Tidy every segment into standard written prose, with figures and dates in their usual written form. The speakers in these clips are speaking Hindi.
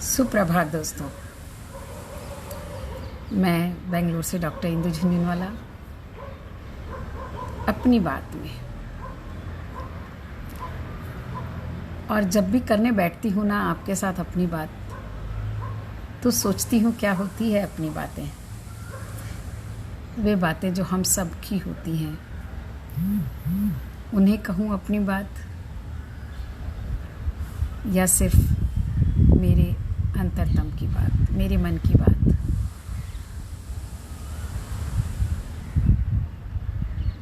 सुप्रभात दोस्तों। मैं बेंगलुरु से डॉक्टर इंदु झुंझुनवाला अपनी बात में। और जब भी करने बैठती हूँ ना आपके साथ अपनी बात, तो सोचती हूँ क्या होती है अपनी बातें। वे बातें जो हम सब की होती हैं, उन्हें कहूँ अपनी बात या सिर्फ मेरे अंतरतम की बात, मेरे मन की बात।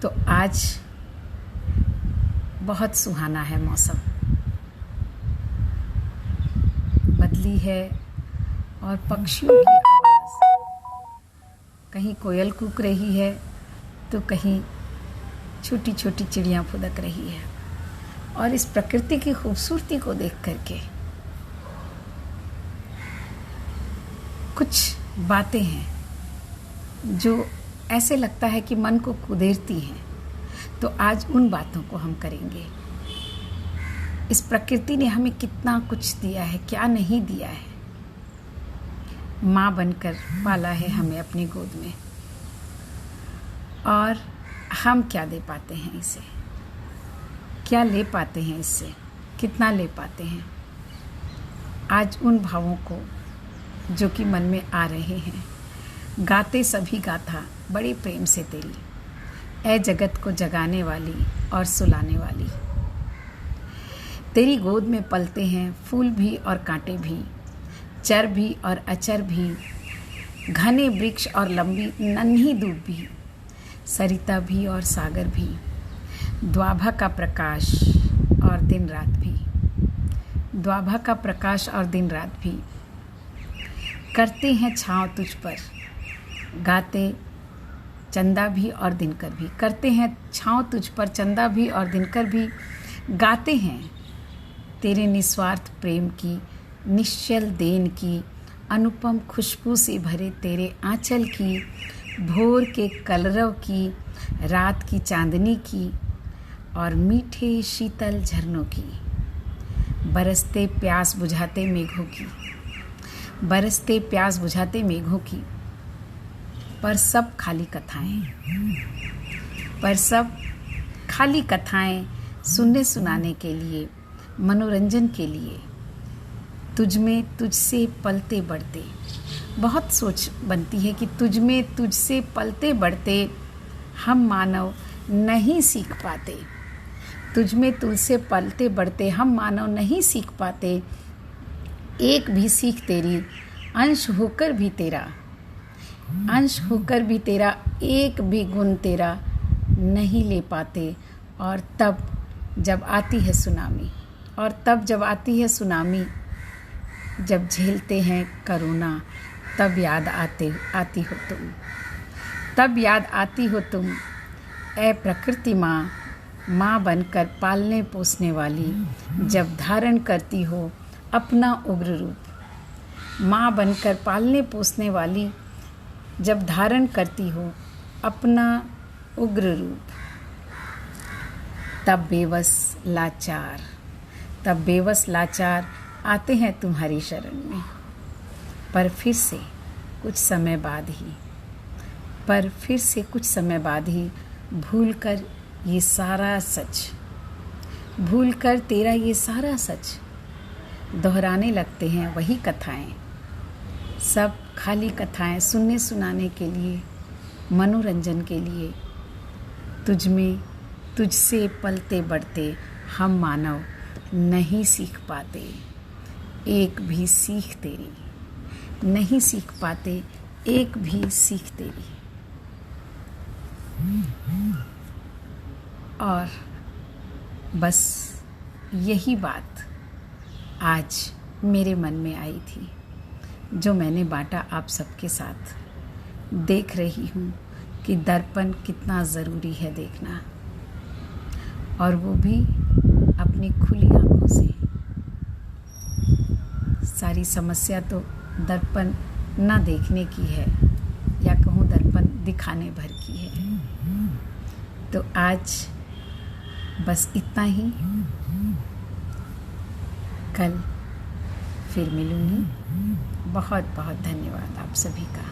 तो आज बहुत सुहाना है मौसम, बदली है और पक्षियों की आवाज़, कहीं कोयल कूक रही है तो कहीं छोटी छोटी चिड़ियाँ फुदक रही है। और इस प्रकृति की खूबसूरती को देख करके कुछ बातें हैं जो ऐसे लगता है कि मन को कुदेरती हैं। तो आज उन बातों को हम करेंगे। इस प्रकृति ने हमें कितना कुछ दिया है, क्या नहीं दिया है। माँ बनकर पाला है हमें अपनी गोद में, और हम क्या दे पाते हैं इसे, क्या ले पाते हैं इससे, कितना ले पाते हैं। आज उन भावों को जो कि मन में आ रहे हैं, गाते सभी गाथा बड़े प्रेम से तेरी, ऐ जगत को जगाने वाली और सुलाने वाली। तेरी गोद में पलते हैं फूल भी और कांटे भी, चर भी और अचर भी, घने वृक्ष और लंबी नन्ही दूब भी, सरिता भी और सागर भी, द्वाभा का प्रकाश और दिन रात भी, द्वाभा का प्रकाश और दिन रात भी। करते हैं छाँव तुझ पर, गाते चंदा भी और दिनकर भी। करते हैं छाँव तुझ पर, चंदा भी और दिनकर भी। गाते हैं तेरे निस्वार्थ प्रेम की, निश्चल देन की, अनुपम खुशबू से भरे तेरे आंचल की, भोर के कलरव की, रात की चांदनी की, और मीठे शीतल झरनों की। बरसते प्यास बुझाते मेघों की, बरसते प्यास बुझाते मेघों की। पर सब खाली कथाएं, पर सब खाली कथाएं, सुनने सुनाने के लिए, मनोरंजन के लिए। तुझ में तुझसे पलते बढ़ते, बहुत सोच बनती है कि तुझ में तुझसे पलते बढ़ते हम मानव नहीं सीख पाते। तुझ में तुझसे पलते बढ़ते हम मानव नहीं सीख पाते। एक भी सीख तेरी, अंश होकर भी तेरा, अंश होकर भी तेरा, एक भी गुण तेरा नहीं ले पाते। और तब जब आती है सुनामी, और तब जब आती है सुनामी, जब झेलते हैं करोना, तब याद आती हो तुम, तब याद आती हो तुम। ऐ प्रकृति माँ, माँ बनकर पालने पोसने वाली, जब धारण करती हो अपना उग्र रूप। माँ बनकर पालने पोसने वाली, जब धारण करती हो अपना उग्र रूप। तब बेबस लाचार, तब बेबस लाचार आते हैं तुम्हारी शरण में। पर फिर से कुछ समय बाद ही, पर फिर से कुछ समय बाद ही, भूल कर ये सारा सच, भूल कर तेरा ये सारा सच, दोहराने लगते हैं वही कथाएं। सब खाली कथाएं, सुनने सुनाने के लिए, मनोरंजन के लिए। तुझ में तुझसे पलते बढ़ते हम मानव नहीं सीख पाते। एक भी सीख तेरी नहीं सीख पाते, एक भी सीख तेरी। और बस यही बात आज मेरे मन में आई थी, जो मैंने बांटा आप सबके साथ। देख रही हूँ कि दर्पण कितना ज़रूरी है देखना, और वो भी अपनी खुली आँखों से। सारी समस्या तो दर्पण ना देखने की है, या कहूँ दर्पण दिखाने भर की है। तो आज बस इतना ही। कल फिर मिलूँगी। बहुत बहुत धन्यवाद आप सभी का।